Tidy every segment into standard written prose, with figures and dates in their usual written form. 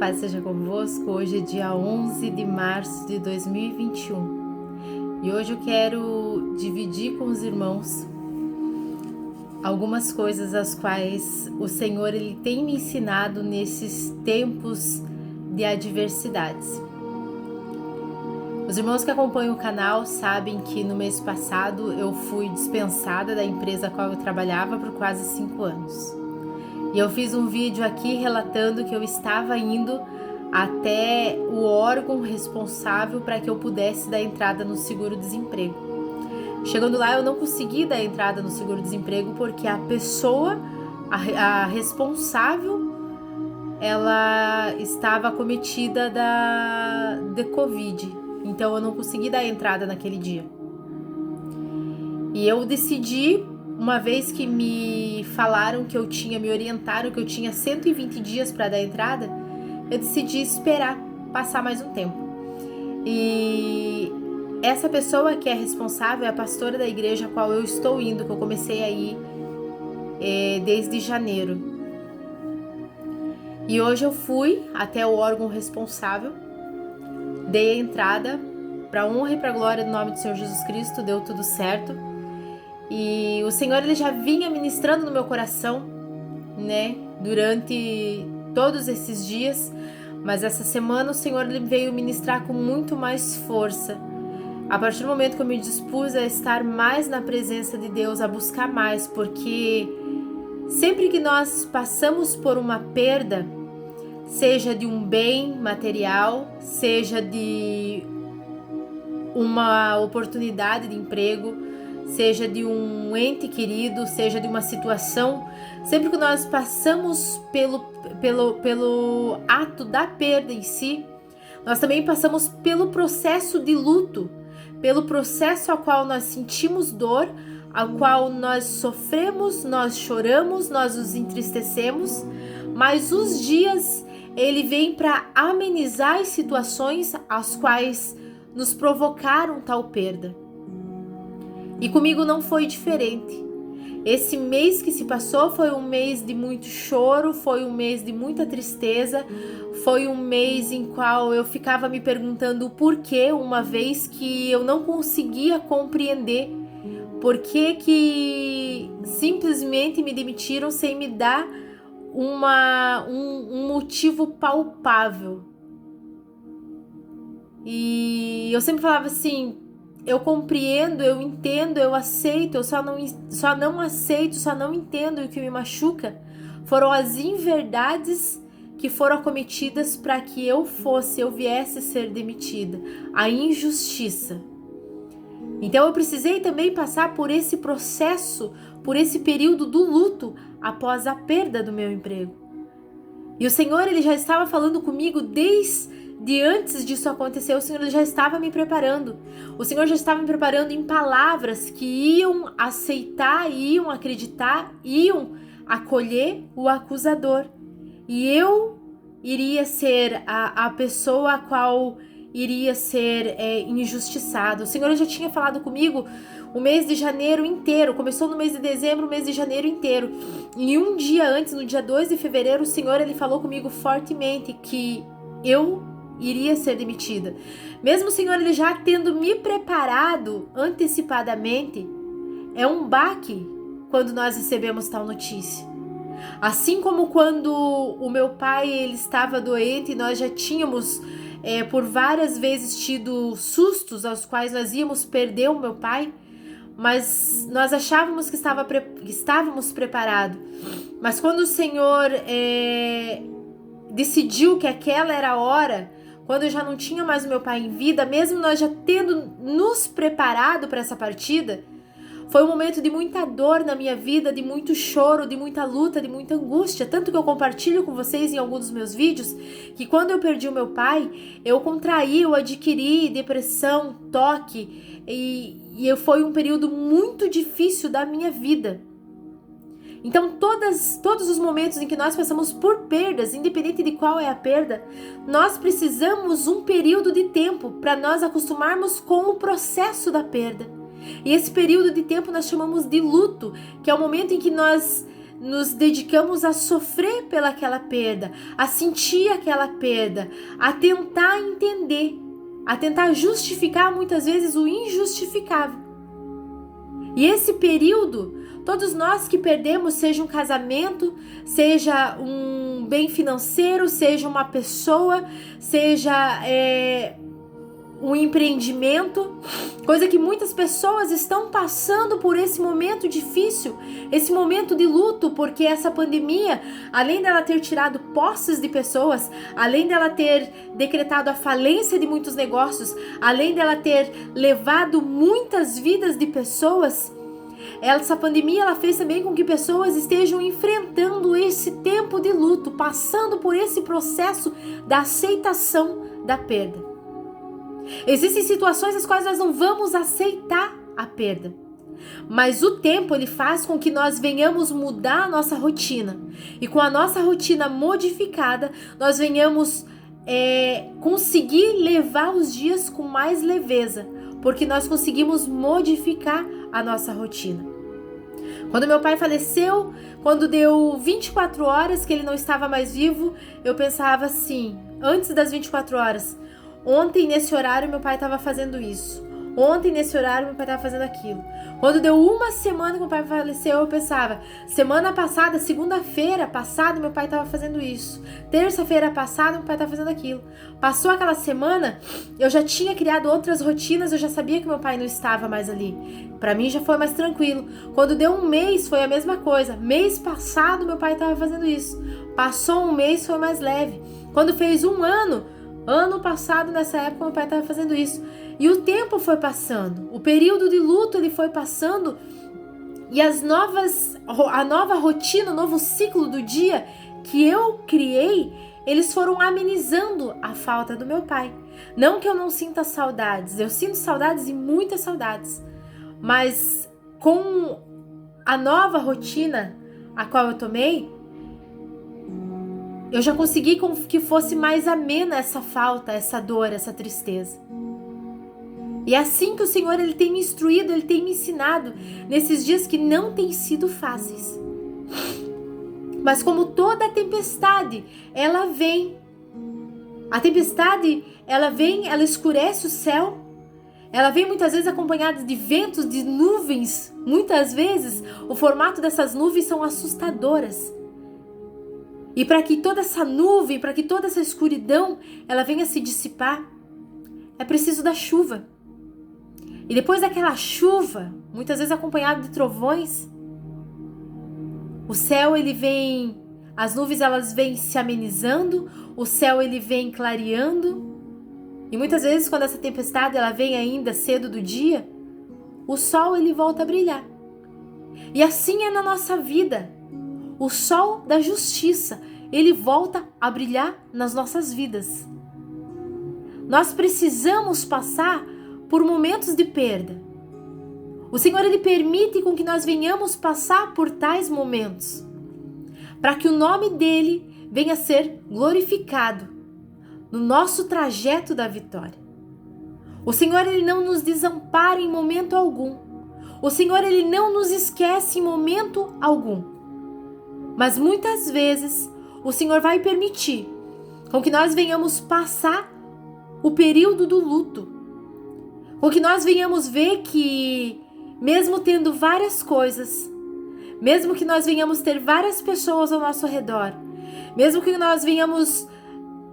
paz seja convosco. Hoje é dia 11 de março de 2021 e hoje eu quero dividir com os irmãos algumas coisas as quais o Senhor ele tem me ensinado nesses tempos de adversidades. Os irmãos que acompanham o canal sabem que no mês passado eu fui dispensada da empresa a qual eu trabalhava por quase 5 anos. E eu fiz um vídeo aqui relatando que eu estava indo até o órgão responsável para que eu pudesse dar entrada no seguro-desemprego. Chegando lá, eu não consegui dar entrada no seguro-desemprego porque a pessoa, a responsável, ela estava acometida de Covid. Então eu não consegui dar entrada naquele dia. E eu decidi, uma vez que me falaram que me orientaram que eu tinha 120 dias para dar entrada, eu decidi esperar passar mais um tempo. E essa pessoa que é responsável é a pastora da igreja a qual eu estou indo, que eu comecei a ir desde janeiro. E hoje eu fui até o órgão responsável, dei a entrada, para honra e para glória do nome do Senhor Jesus Cristo, deu tudo certo. E o Senhor ele já vinha ministrando no meu coração, né, durante todos esses dias, mas essa semana o Senhor ele veio ministrar com muito mais força. A partir do momento que eu me dispus a estar mais na presença de Deus, a buscar mais, porque sempre que nós passamos por uma perda, seja de um bem material, seja de uma oportunidade de emprego, seja de um ente querido, seja de uma situação, sempre que nós passamos pelo ato da perda em si, nós também passamos pelo processo de luto, pelo processo ao qual nós sentimos dor, ao qual nós sofremos, nós choramos, nós nos entristecemos, mas os dias ele vem para amenizar as situações as quais nos provocaram tal perda. E comigo não foi diferente. Esse mês que se passou foi um mês de muito choro, foi um mês de muita tristeza, foi um mês em qual eu ficava me perguntando o porquê, uma vez que eu não conseguia compreender por que simplesmente me demitiram sem me dar um motivo palpável. E eu sempre falava assim, eu compreendo, eu entendo, eu aceito, eu só não aceito, só não entendo. E o que me machuca foram as inverdades que foram acometidas para que eu viesse ser demitida, a injustiça. Então eu precisei também passar por esse processo, por esse período do luto após a perda do meu emprego. E o Senhor ele já estava falando comigo desde antes disso acontecer. O Senhor ele já estava me preparando. O Senhor já estava me preparando em palavras que iam aceitar, iam acreditar, iam acolher o acusador. E eu iria ser a pessoa a qual iria ser injustiçada. O Senhor já tinha falado comigo o mês de janeiro inteiro. Começou no mês de dezembro, o mês de janeiro inteiro. E um dia antes, no dia 2 de fevereiro, o Senhor ele falou comigo fortemente que eu iria ser demitida. Mesmo o Senhor ele já tendo me preparado antecipadamente, é um baque quando nós recebemos tal notícia. Assim como quando o meu pai ele estava doente e nós já tínhamos por várias vezes tido sustos aos quais nós íamos perder o meu pai, mas nós achávamos que estávamos preparados. Mas quando o Senhor decidiu que aquela era a hora, quando eu já não tinha mais o meu pai em vida, mesmo nós já tendo nos preparado para essa partida, foi um momento de muita dor na minha vida, de muito choro, de muita luta, de muita angústia. Tanto que eu compartilho com vocês em alguns dos meus vídeos que quando eu perdi o meu pai, eu adquiri depressão, toque, e foi um período muito difícil da minha vida. Então todos os momentos em que nós passamos por perdas, independente de qual é a perda, nós precisamos um período de tempo para nós acostumarmos com o processo da perda. E esse período de tempo nós chamamos de luto, que é o momento em que nós nos dedicamos a sofrer pelaquela perda, a sentir aquela perda, a tentar entender, a tentar justificar muitas vezes o injustificável. E esse período, todos nós que perdemos, seja um casamento, seja um bem financeiro, seja uma pessoa, seja um empreendimento, coisa que muitas pessoas estão passando por esse momento difícil, esse momento de luto, porque essa pandemia, além dela ter tirado posses de pessoas, além dela ter decretado a falência de muitos negócios, além dela ter levado muitas vidas de pessoas, essa pandemia ela fez também com que pessoas estejam enfrentando esse tempo de luto, passando por esse processo da aceitação da perda. Existem situações nas quais nós não vamos aceitar a perda, mas o tempo ele faz com que nós venhamos mudar a nossa rotina, e com a nossa rotina modificada, nós venhamos conseguir levar os dias com mais leveza, porque nós conseguimos modificar a nossa rotina. Quando meu pai faleceu, quando deu 24 horas que ele não estava mais vivo, eu pensava assim, antes das 24 horas, ontem nesse horário meu pai estava fazendo isso, ontem nesse horário meu pai estava fazendo aquilo. Quando deu uma semana que meu pai faleceu, eu pensava, semana passada, segunda-feira passada, meu pai estava fazendo isso, terça-feira passada meu pai estava fazendo aquilo. Passou aquela semana, eu já tinha criado outras rotinas, eu já sabia que meu pai não estava mais ali. Para mim já foi mais tranquilo. Quando deu um mês, foi a mesma coisa. Mês passado meu pai estava fazendo isso. Passou um mês, foi mais leve. Quando fez um ano passado, nessa época, meu pai estava fazendo isso. E o tempo foi passando. O período de luto ele foi passando. E a nova rotina, o novo ciclo do dia que eu criei, eles foram amenizando a falta do meu pai. Não que eu não sinta saudades. Eu sinto saudades e muitas saudades. Mas com a nova rotina a qual eu tomei, eu já consegui que fosse mais amena essa falta, essa dor, essa tristeza. E é assim que o Senhor ele tem me instruído, ele tem me ensinado nesses dias que não têm sido fáceis. Mas como toda tempestade, ela vem. A tempestade, ela vem, ela escurece o céu. Ela vem muitas vezes acompanhada de ventos, de nuvens. Muitas vezes o formato dessas nuvens são assustadoras. E para que toda essa nuvem, para que toda essa escuridão, ela venha se dissipar, é preciso da chuva. E depois daquela chuva, muitas vezes acompanhada de trovões, o céu ele vem, as nuvens elas vêm se amenizando, o céu ele vem clareando. E muitas vezes quando essa tempestade ela vem ainda cedo do dia, o sol ele volta a brilhar. E assim é na nossa vida. O sol da justiça, ele volta a brilhar nas nossas vidas. Nós precisamos passar por momentos de perda. O Senhor, ele permite com que nós venhamos passar por tais momentos, para que o nome dele venha a ser glorificado no nosso trajeto da vitória. O Senhor, ele não nos desampara em momento algum. O Senhor, ele não nos esquece em momento algum. Mas muitas vezes o Senhor vai permitir com que nós venhamos passar o período do luto, com que nós venhamos ver que mesmo tendo várias coisas, mesmo que nós venhamos ter várias pessoas ao nosso redor, mesmo que nós venhamos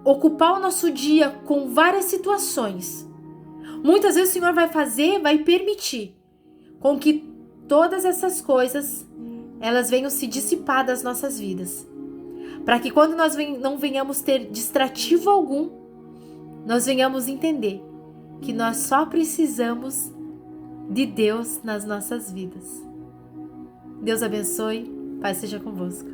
ocupar o nosso dia com várias situações, muitas vezes o Senhor vai permitir com que todas essas coisas elas venham se dissipar das nossas vidas, para que quando nós não venhamos ter distrativo algum, nós venhamos entender que nós só precisamos de Deus nas nossas vidas. Deus abençoe, Pai seja convosco.